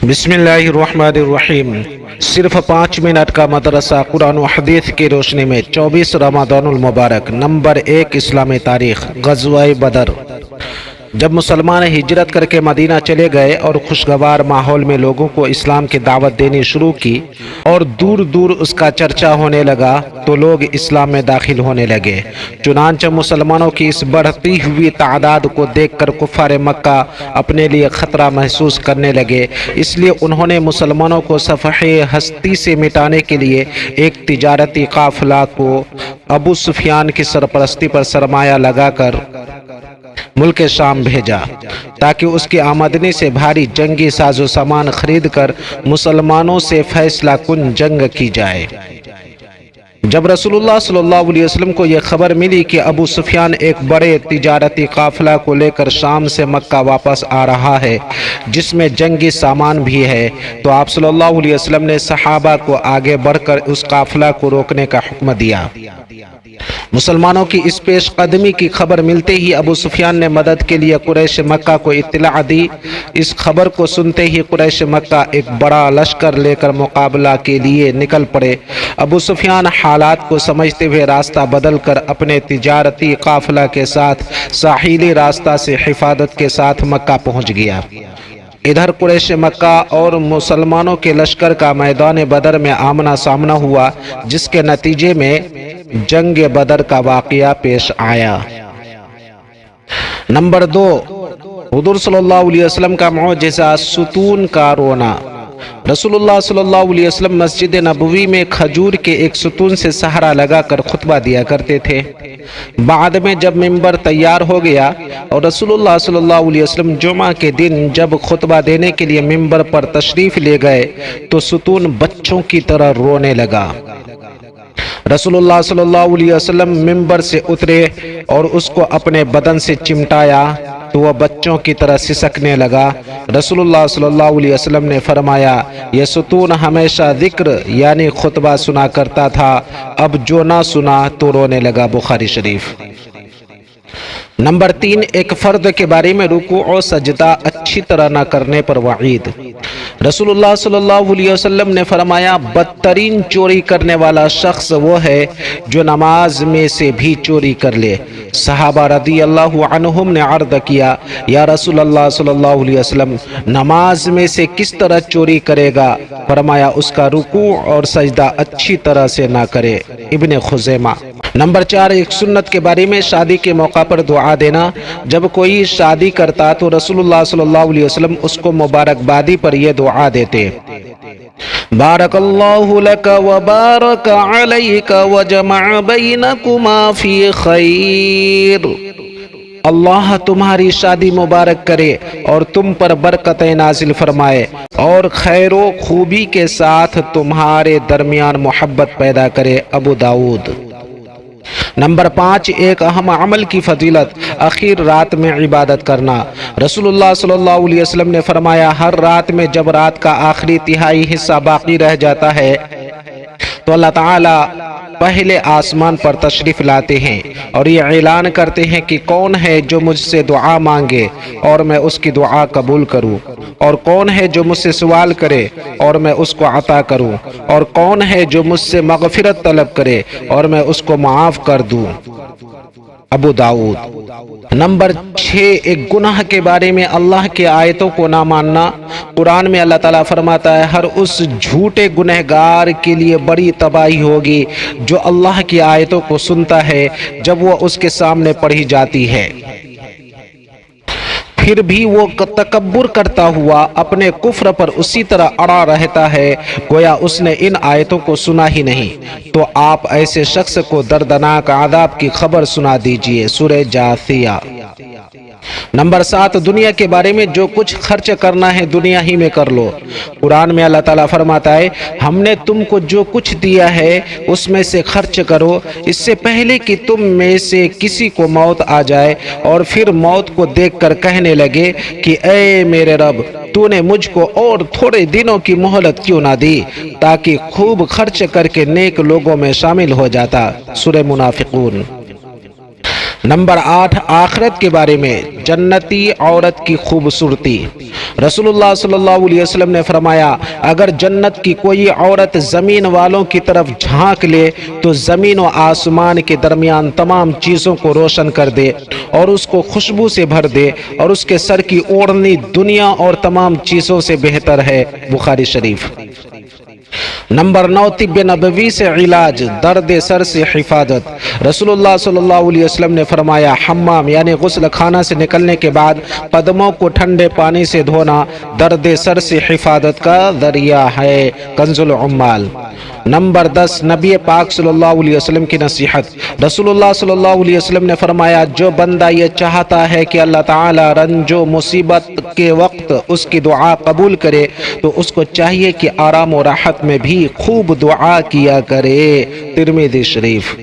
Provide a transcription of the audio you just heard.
بسم اللہ الرحمن الرحیم۔ صرف 5 منٹ کا مدرسہ قرآن و حدیث کی روشنی میں 24 رمضان المبارک۔ نمبر 1 اسلامی تاریخ، غزوہ بدر۔ جب مسلمان ہجرت کر کے مدینہ چلے گئے اور خوشگوار ماحول میں لوگوں کو اسلام کی دعوت دینی شروع کی اور دور دور اس کا چرچا ہونے لگا تو لوگ اسلام میں داخل ہونے لگے۔ چنانچہ مسلمانوں کی اس بڑھتی ہوئی تعداد کو دیکھ کر کفار مکہ اپنے لیے خطرہ محسوس کرنے لگے، اس لیے انہوں نے مسلمانوں کو صفحے ہستی سے مٹانے کے لیے ایک تجارتی قافلہ کو ابو سفیان کی سرپرستی پر سرمایہ لگا کر ملک شام بھیجا تاکہ اس کی آمدنی سے بھاری جنگی ساز و سامان خرید کر مسلمانوں سے فیصلہ کن جنگ کی جائے۔ جب رسول اللہ صلی اللہ علیہ وسلم کو یہ خبر ملی کہ ابو سفیان ایک بڑے تجارتی قافلہ کو لے کر شام سے مکہ واپس آ رہا ہے جس میں جنگی سامان بھی ہے، تو آپ صلی اللہ علیہ وسلم نے صحابہ کو آگے بڑھ کر اس قافلہ کو روکنے کا حکم دیا۔ مسلمانوں کی اس پیش قدمی کی خبر ملتے ہی ابو سفیان نے مدد کے لیے قریش مکہ کو اطلاع دی۔ اس خبر کو سنتے ہی قریش مکہ ایک بڑا لشکر لے کر مقابلہ کے لیے نکل پڑے۔ ابو سفیان حالات کو سمجھتے ہوئے راستہ بدل کر اپنے تجارتی قافلہ کے ساتھ ساحلی راستہ سے حفاظت کے ساتھ مکہ پہنچ گیا۔ ادھر قریش مکہ اور مسلمانوں کے لشکر کا میدان بدر میں آمنا سامنا ہوا، جس کے نتیجے میں جنگ بدر کا واقعہ پیش آیا۔ نمبر 2، حضور صلی اللہ علیہ وسلم کا معجزہ، ستون کا رونا۔ رسول اللہ صلی اللہ علیہ وسلم مسجد نبوی میں کھجور کے ایک ستون سے سہارا لگا کر خطبہ دیا کرتے تھے۔ بعد میں جب ممبر تیار ہو گیا اور رسول اللہ صلی اللہ علیہ وسلم جمعہ کے دن جب خطبہ دینے کے لیے ممبر پر تشریف لے گئے تو ستون بچوں کی طرح رونے لگا۔ رسول اللہ صلی اللہ علیہ وسلم ممبر سے اترے اور اس کو اپنے بدن سے چمٹایا تو وہ بچوں کی طرح سسکنے لگا۔ رسول اللہ صلی اللہ علیہ وسلم نے فرمایا، یہ ستون ہمیشہ ذکر یعنی خطبہ سنا کرتا تھا، اب جو نہ سنا تو رونے لگا۔ بخاری شریف۔ نمبر 3، ایک فرد کے بارے میں رکوع و سجدہ اچھی طرح نہ کرنے پر وعید۔ رسول اللہ صلی اللہ علیہ وسلم نے فرمایا، بدترین چوری کرنے والا شخص وہ ہے جو نماز میں سے بھی چوری کر لے۔ صحابہ رضی اللہ عنہم نے عرض کیا، یا رسول اللہ صلی اللہ علیہ وسلم، نماز میں سے کس طرح چوری کرے گا؟ فرمایا، اس کا رکوع اور سجدہ اچھی طرح سے نہ کرے۔ ابن خزیمہ۔ نمبر 4، ایک سنت کے بارے میں شادی کے موقع پر دعا دینا۔ جب کوئی شادی کرتا تو رسول اللہ صلی اللہ علیہ وسلم اس کو مبارکبادی پر یہ دعا دیتے، بارک اللہ لک وبارک علیک وجمع بینکما فی خیر۔ اللہ تمہاری شادی مبارک کرے اور تم پر برکتیں نازل فرمائے اور خیر و خوبی کے ساتھ تمہارے درمیان محبت پیدا کرے۔ ابو داؤد۔ نمبر 5، ایک اہم عمل کی فضیلت، آخر رات میں عبادت کرنا۔ رسول اللہ صلی اللہ علیہ وسلم نے فرمایا، ہر رات میں جب رات کا آخری تہائی حصہ باقی رہ جاتا ہے تو اللہ تعالی پہلے آسمان پر تشریف لاتے ہیں اور یہ اعلان کرتے ہیں کہ کون ہے جو مجھ سے دعا مانگے اور میں اس کی دعا قبول کروں، اور کون ہے جو مجھ سے سوال کرے اور میں اس کو عطا کروں، اور کون ہے جو مجھ سے مغفرت طلب کرے اور میں اس کو معاف کر دوں۔ ابو داؤد۔ نمبر 6، ایک گناہ کے بارے میں اللہ کی آیتوں کو نہ ماننا۔ قرآن میں اللہ تعالیٰ فرماتا ہے، ہر اس جھوٹے گنہگار کے لیے بڑی تباہی ہوگی جو اللہ کی آیتوں کو سنتا ہے جب وہ اس کے سامنے پڑھی جاتی ہے، پھر بھی وہ تکبر کرتا ہوا اپنے کفر پر اسی طرح اڑا رہتا ہے گویا اس نے ان آیتوں کو سنا ہی نہیں، تو آپ ایسے شخص کو دردناک عذاب کی خبر سنا دیجئے۔ سورہ جاثیہ۔ نمبر 7، دنیا کے بارے میں جو کچھ خرچ کرنا ہے دنیا ہی میں کر لو۔ قرآن میں اللہ تعالیٰ فرماتا ہے، ہم نے تم کو جو کچھ دیا ہے اس میں سے خرچ کرو، اس سے پہلے کہ تم میں سے کسی کو موت آ جائے اور پھر موت کو دیکھ کر کہنے لگے کہ اے میرے رب، تو نے مجھ کو اور تھوڑے دنوں کی مہلت کیوں نہ دی تاکہ خوب خرچ کر کے نیک لوگوں میں شامل ہو جاتا۔ سورہ منافقون۔ نمبر 8، آخرت کے بارے میں جنتی عورت کی خوبصورتی۔ رسول اللہ صلی اللہ علیہ وسلم نے فرمایا، اگر جنت کی کوئی عورت زمین والوں کی طرف جھانک لے تو زمین و آسمان کے درمیان تمام چیزوں کو روشن کر دے اور اس کو خوشبو سے بھر دے، اور اس کے سر کی اوڑھنی دنیا اور تمام چیزوں سے بہتر ہے۔ بخاری شریف۔ نمبر 9، طب نبوی سے علاج، درد سر سے حفاظت۔ رسول اللہ صلی اللہ علیہ وسلم نے فرمایا، حمام یعنی غسل خانہ سے نکلنے کے بعد قدموں کو ٹھنڈے پانی سے دھونا درد سر سے حفاظت کا ذریعہ ہے۔ کنز العمال۔ نمبر 10، نبی پاک صلی اللہ علیہ وسلم کی نصیحت۔ رسول اللہ صلی اللہ علیہ وسلم نے فرمایا، جو بندہ یہ چاہتا ہے کہ اللہ تعالی رنج و مصیبت کے وقت اس کی دعا قبول کرے تو اس کو چاہیے کہ آرام و راحت میں بھی خوب دعا کیا کرے۔ ترمذی شریف۔